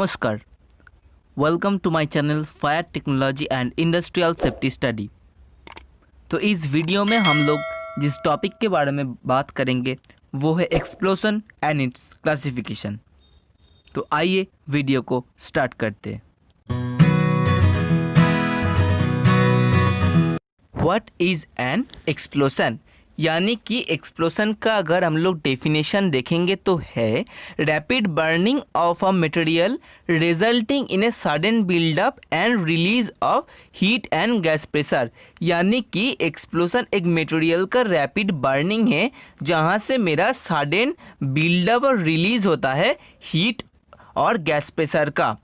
नमस्कार, welcome to my channel fire technology and industrial safety study. तो इस video में हम लोग जिस टॉपिक के बारे में बात करेंगे वो है एक्सप्लोजन एंड इट्स क्लासिफिकेशन। तो आइए वीडियो को स्टार्ट करते हैं। What is an explosion? यानी कि एक्सप्लोजन का अगर हम लोग डेफिनेशन देखेंगे तो है rapid burning of a material resulting in a sudden buildup and release of heat and gas pressure. यानी कि एक्सप्लोजन एक मटेरियल का रैपिड बर्निंग है जहाँ से मेरा सडन बिल्डअप और रिलीज होता है हीट और गैस प्रेशर का,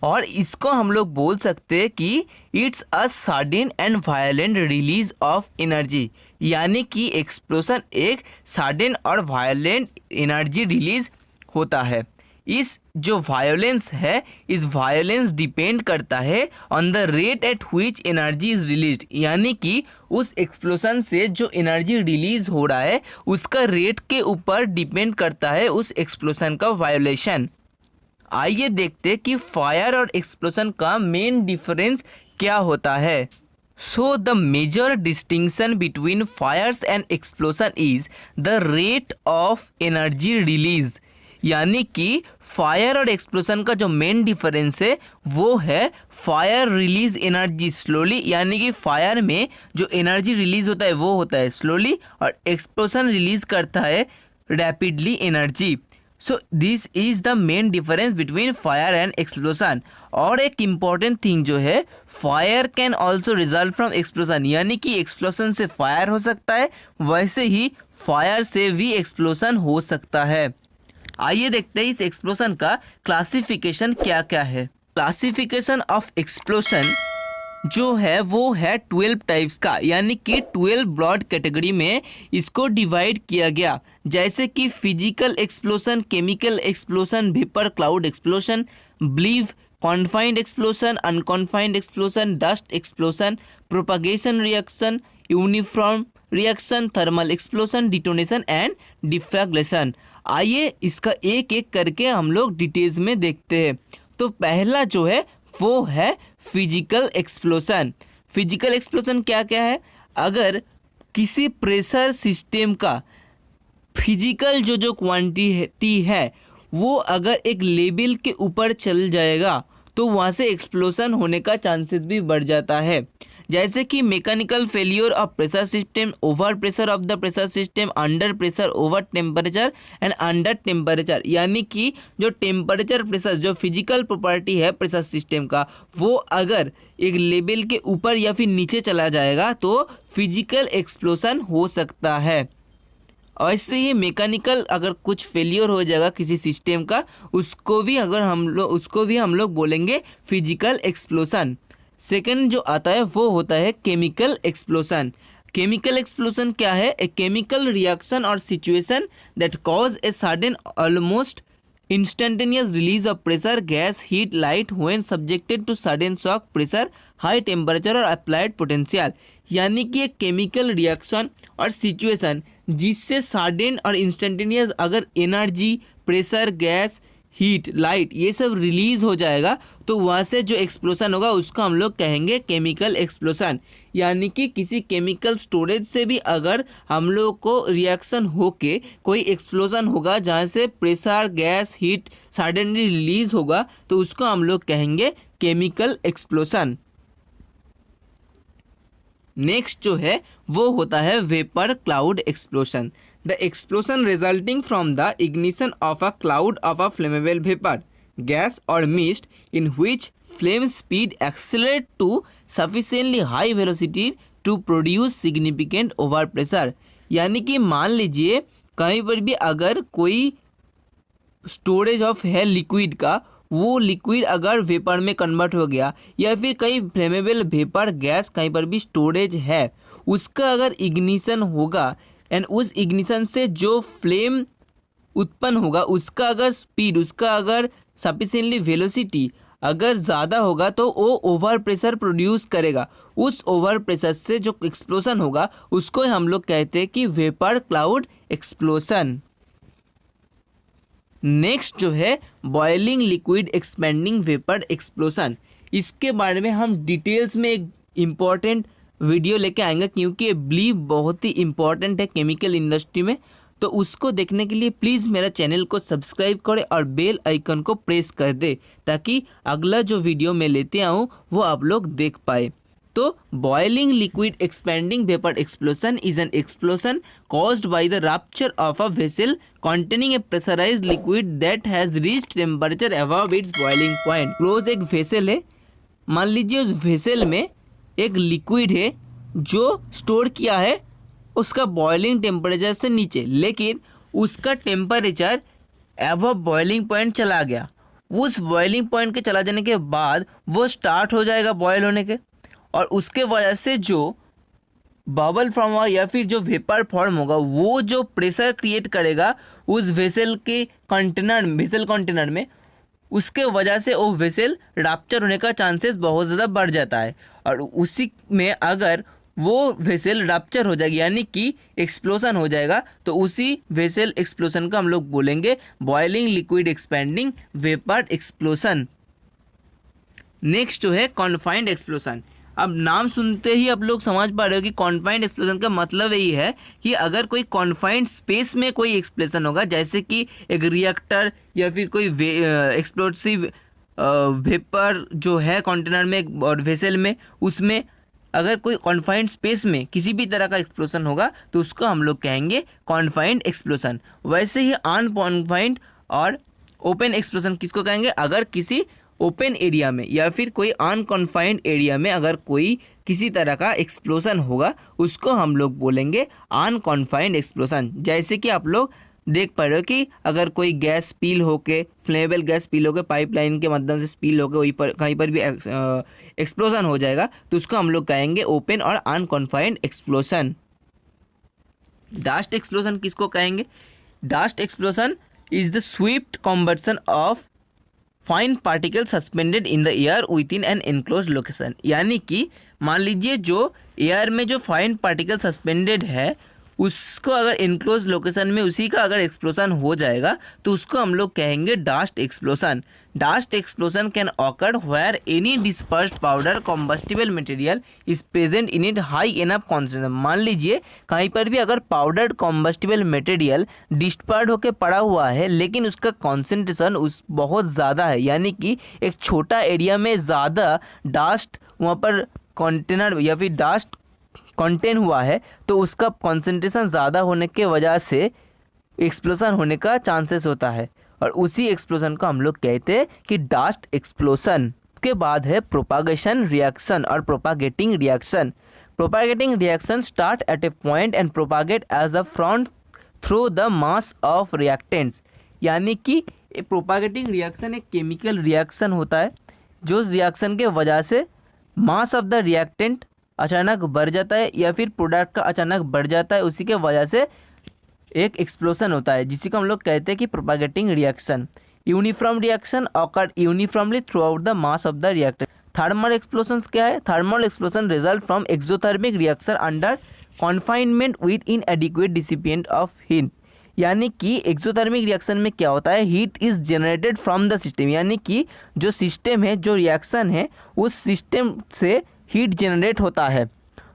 और इसको हम लोग बोल सकते हैं कि it's a sudden and violent release of energy. यानी कि एक्सप्लोजन एक सडन और वायलेंट एनर्जी रिलीज होता है। इस जो वायोलेंस है, इस वायोलेंस डिपेंड करता है on the rate at which energy is released. यानी कि उस एक्सप्लोजन से जो एनर्जी रिलीज हो रहा है उसका रेट के ऊपर डिपेंड करता है उस एक्सप्लोजन का वायोलेशन। आइए देखते कि फायर और एक्सप्लोजन का मेन डिफरेंस क्या होता है। So the major distinction between fires and explosion is the rate of energy release. यानी कि फायर और एक्सप्लोजन का जो मेन डिफरेंस है वो है फायर रिलीज एनर्जी स्लोली, यानी कि फायर में जो एनर्जी रिलीज होता है वो होता है स्लोली और एक्सप्लोजन रिलीज करता है rapidly energy. So this is the main difference between fire and explosion. और एक इम्पॉर्टेंट थिंग जो है, fire can also result from explosion. यानी कि एक्सप्लोजन से फायर हो सकता है, वैसे ही फायर से भी एक्सप्लोजन हो सकता है। आइए देखते हैं इस एक्सप्लोजन का क्लासिफिकेशन क्या क्या है। क्लासिफिकेशन ऑफ एक्सप्लोजन जो है वो है 12 टाइप्स का, यानी कि 12 ब्रॉड कैटेगरी में इसको डिवाइड किया गया। जैसे कि physical explosion, chemical explosion, vapour cloud explosion, BLEVE, confined explosion, unconfined explosion, dust explosion, propagation reaction, uniform reaction, thermal explosion, detonation and deflagration. आइए इसका एक एक करके हम लोग डिटेल्स में देखते हैं। तो पहला जो है वो है फिजिकल एक्सप्लोजन। फिजिकल एक्सप्लोजन क्या क्या है? अगर किसी प्रेशर सिस्टम का फिजिकल जो क्वांटिटी है वो अगर एक लेवल के ऊपर चल जाएगा तो वहाँ से एक्सप्लोजन होने का चांसेस भी बढ़ जाता है। जैसे कि mechanical failure of pressure system, over pressure of the pressure system, under pressure, over temperature and under temperature. यानी कि जो टेम्परेचर प्रेशर जो फिजिकल प्रॉपर्टी है प्रेशर सिस्टम का वो अगर एक लेवल के ऊपर या फिर नीचे चला जाएगा तो फिजिकल एक्सप्लोजन हो सकता है। ऐसे ही मैकेनिकल अगर कुछ फेलियर हो जाएगा किसी सिस्टम का, उसको भी हम लोग बोलेंगे फिजिकल एक्सप्लोजन। सेकंड जो आता है वो होता है केमिकल एक्सप्लोजन। केमिकल एक्सप्लोजन क्या है? ए केमिकल रिएक्शन और situation that cause a sudden almost instantaneous release of pressure, gas, heat, light when subjected to sudden shock, pressure, high temperature और अप्लाइड पोटेंशियल। यानी कि एक केमिकल रिएक्शन और situation जिससे sudden और इंस्टेंटेनियस अगर energy, pressure, gas, heat, light ये सब रिलीज हो जाएगा तो वहाँ से जो एक्सप्लोजन होगा उसको हम लोग कहेंगे केमिकल एक्सप्लोजन। यानी कि किसी केमिकल स्टोरेज से भी अगर हम लोग को रिएक्शन होके कोई एक्सप्लोजन होगा जहाँ से pressure, gas, heat suddenly release होगा तो उसको हम लोग कहेंगे केमिकल एक्सप्लोजन। नेक्स्ट जो है वो होता है vapour cloud explosion. The explosion resulting from the ignition of a cloud of a flammable vapor, gas or mist in which flame speed accelerate to sufficiently high velocity to produce significant overpressure। यानी कि मान लीजिए कहीं पर भी अगर कोई storage of है लिक्विड का, वो लिक्विड अगर वेपर में कन्वर्ट हो गया या फिर कहीं फ्लेमेबल वेपर गैस कहीं पर भी स्टोरेज है, उसका अगर इग्निशन होगा एंड उस इग्निशन से जो फ्लेम उत्पन्न होगा उसका अगर स्पीड, उसका अगर सफिशिएंटली वेलोसिटी अगर ज़्यादा होगा तो वो ओवर प्रेशर प्रोड्यूस करेगा। उस ओवर प्रेशर से जो एक्सप्लोजन होगा उसको हम लोग कहते हैं कि वेपर क्लाउड एक्सप्लोजन। नेक्स्ट जो है boiling liquid expanding vapour explosion, इसके बारे में हम डिटेल्स में एक इम्पॉर्टेंट वीडियो लेके आएंगे क्योंकि ये बिलीव बहुत ही इम्पॉर्टेंट है केमिकल इंडस्ट्री में। तो उसको देखने के लिए प्लीज़ मेरा चैनल को सब्सक्राइब करें और बेल आइकन को प्रेस कर दे ताकि अगला जो वीडियो मैं लेते आऊँ वो आप लोग देख पाए। तो boiling liquid expanding vapour explosion is an explosion caused by the rupture of a vessel containing a pressurized liquid that has reached temperature above its boiling point। Close एक वेसल है, मान लीजिए उस वेसल में एक लिक्विड है जो store किया है उसका बॉइलिंग टेम्परेचर से नीचे, लेकिन उसका टेम्परेचर अबव बॉइलिंग पॉइंट चला गया। उस बॉइलिंग पॉइंट के चला जाने के बाद वो स्टार्ट हो जाएगा बॉयल होने के, और उसके वजह से जो बबल फॉर्म होगा या फिर जो वेपर फॉर्म होगा वो जो प्रेशर क्रिएट करेगा उस वेसल के वेसल कंटेनर में, उसके वजह से वो वेसल रप्चर होने का चांसेस बहुत ज़्यादा बढ़ जाता है। और उसी में अगर वो वेसल रप्चर हो जाएगी यानी कि एक्सप्लोसन हो जाएगा तो उसी वेसल एक्सप्लोसन का हम लोग बोलेंगे boiling liquid expanding vapour explosion. Next जो है कॉन्फाइंड एक्सप्लोसन। अब नाम सुनते ही आप लोग समझ पा रहे हो कि कॉन्फाइंड एक्सप्लोजन का मतलब यही है कि अगर कोई कॉन्फाइंड स्पेस में कोई एक्सप्लोजन होगा, जैसे कि एक रिएक्टर या फिर कोई एक्सप्लोसिव वेपर जो है कंटेनर में और वेसल में, उसमें अगर कोई कॉन्फाइंड स्पेस में किसी भी तरह का एक्सप्लोजन होगा तो उसको हम लोग कहेंगे कॉन्फाइंड एक्सप्लोजन। वैसे ही अनकॉन्फाइंड और ओपन एक्सप्लोजन किसको कहेंगे? अगर किसी ओपन एरिया में या फिर कोई अनकॉन्फाइंड एरिया में अगर कोई किसी तरह का एक्सप्लोजन होगा उसको हम लोग बोलेंगे अनकॉन्फाइंड एक्सप्लोजन। जैसे कि आप लोग देख पा रहे हो कि अगर कोई गैस स्पिल होके, फ्लेमेबल गैस स्पिल होके पाइपलाइन के माध्यम से स्पिल होके वहीं पर कहीं पर भी एक्सप्लोजन हो जाएगा तो उसको हम लोग कहेंगे ओपन और अनकॉन्फाइंड एक्सप्लोजन। डस्ट एक्सप्लोजन किसको कहेंगे? Dust explosion is the Swift conversion of fine particle suspended in the air with in an enclose location. यानी कि मान लीजिए जो एयर में जो फाइन पार्टिकल सस्पेंडेड है उसको अगर एनक्लोज लोकेशन में उसी का अगर एक्सप्लोजन हो जाएगा तो उसको हम लोग कहेंगे dust explosion. Dust explosion can occur where any dispersed powder combustible material is present in it high enough concentration. मान लीजिए कहीं पर भी अगर पाउडर्ड कॉम्बस्टिबल मटेरियल डिस्पर्ड होकर पड़ा हुआ है लेकिन उसका कॉन्सेंट्रेशन उस बहुत ज़्यादा है, यानी कि एक छोटा एरिया में ज़्यादा डस्ट वहाँ पर कंटेनर या फिर डस्ट कंटेन हुआ है तो उसका कॉन्सेंट्रेशन ज़्यादा होने के वजह से एक्सप्लोजन होने का चांसेस होता है, और उसी एक्सप्लोजन को हम लोग कहते हैं कि डस्ट एक्सप्लोजन। के बाद है प्रोपागेशन रिएक्शन और propagating reaction. Propagating reaction start at a point and propagate as a front through the mass of reactants. यानी कि प्रोपागेटिंग रिएक्शन एक केमिकल रिएक्शन होता है जो रिएक्शन के वजह से मास ऑफ द रिएक्टेंट अचानक बढ़ जाता है या फिर प्रोडक्ट का अचानक बढ़ जाता है, उसी के वजह से एक एक्सप्लोजन होता है जिसी को हम लोग कहते हैं कि propagating reaction. Uniform reaction occur uniformly throughout the mass of the reactor. Thermal explosion क्या है? Thermal explosion result from exothermic reaction under confinement with inadequate dissipation of heat. यानी कि एक्सोथर्मिक रिएक्शन में क्या होता है? Heat is generated from the system, यानी कि जो सिस्टम है, जो रिएक्शन है, उस सिस्टम से हीट जनरेट होता है।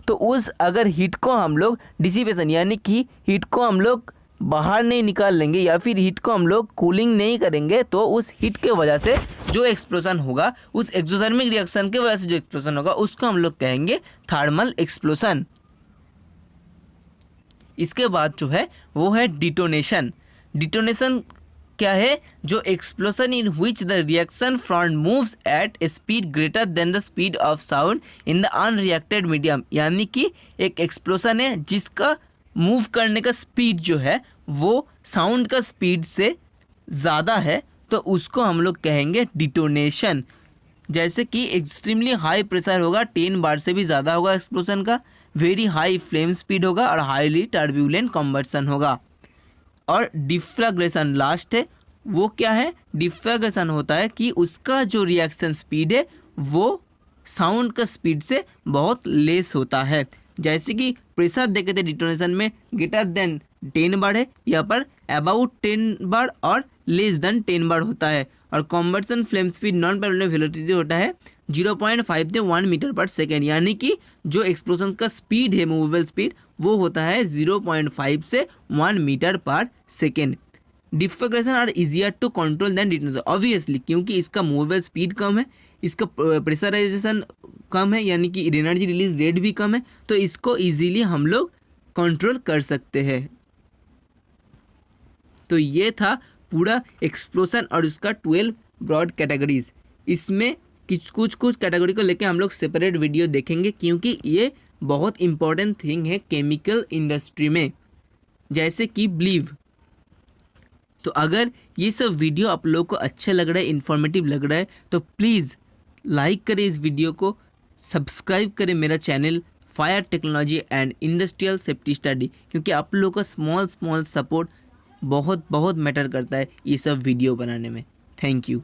तो उस अगर हीट को हम लोग डिसिपेशन यानी कि हीट को हम लोग बाहर नहीं निकाल लेंगे या फिर हीट को हम लोग कूलिंग नहीं करेंगे तो उस हीट के वजह से जो एक्सप्लोजन होगा, उस एक्सोथर्मिक रिएक्शन के वजह से जो एक्सप्लोजन होगा उसको हम लोग कहेंगे थर्मल एक्सप्लोजन। इसके बाद जो है वो है डिटोनेशन। डिटोनेशन क्या है? जो explosion in which the reaction front moves eight A speed greater than the speed of sound in the unreacted medium. यानी कि एक एक्सप्लोजन है जिसका मूव करने का स्पीड जो है वो साउंड का स्पीड से ज़्यादा है तो उसको हम लोग कहेंगे डिटोनेशन। जैसे कि एक्सट्रीमली हाई प्रेशर होगा, 10 बार से भी ज़्यादा होगा एक्सप्लोजन का, वेरी हाई फ्लेम स्पीड होगा और हाईली टर्ब्यूलेंट कन्वर्सन होगा। और डिफ्लैग्रेशन लास्ट है, वो क्या है? डिफ्लैग्रेशन होता है कि उसका जो रिएक्शन स्पीड है वो साउंड का स्पीड से बहुत लेस होता है। जैसे कि प्रेशर देखे थे डिटोनेशन में ग्रेटर देन 10 बार है, यहाँ पर अबाउट 10 बार और लेस देन 10 बार होता है। और combustion flame speed non parallel velocity होता है 0.5 से 1 मीटर पर सेकेंड, यानी कि जो एक्सप्लोजन का स्पीड है मूवेबल स्पीड वो होता है 0.5 से 1 metre per second. Deflagration are easier to control than detonation, obviously क्योंकि इसका मूवेबल स्पीड कम है, इसका प्रेशराइजेशन कम है, यानी कि एनर्जी रिलीज रेट भी कम है, तो इसको इजीली हम लोग कंट्रोल कर सकते हैं। तो ये था पूरा एक्सप्लोजन और उसका 12 ब्रॉड कैटेगरीज। इसमें कुछ कैटेगरी को लेके हम लोग सेपरेट वीडियो देखेंगे, क्योंकि ये बहुत इंपॉर्टेंट थिंग है केमिकल इंडस्ट्री में, जैसे कि ब्लीव। तो अगर ये सब वीडियो आप लोगों को अच्छा लग रहा है, इन्फॉर्मेटिव लग रहा है, तो प्लीज़ लाइक करें इस वीडियो को, सब्सक्राइब करें मेरा channel fire technology and industrial safety study, क्योंकि आप लोगों का स्मॉल सपोर्ट बहुत मैटर करता है ये सब वीडियो बनाने में। Thank you.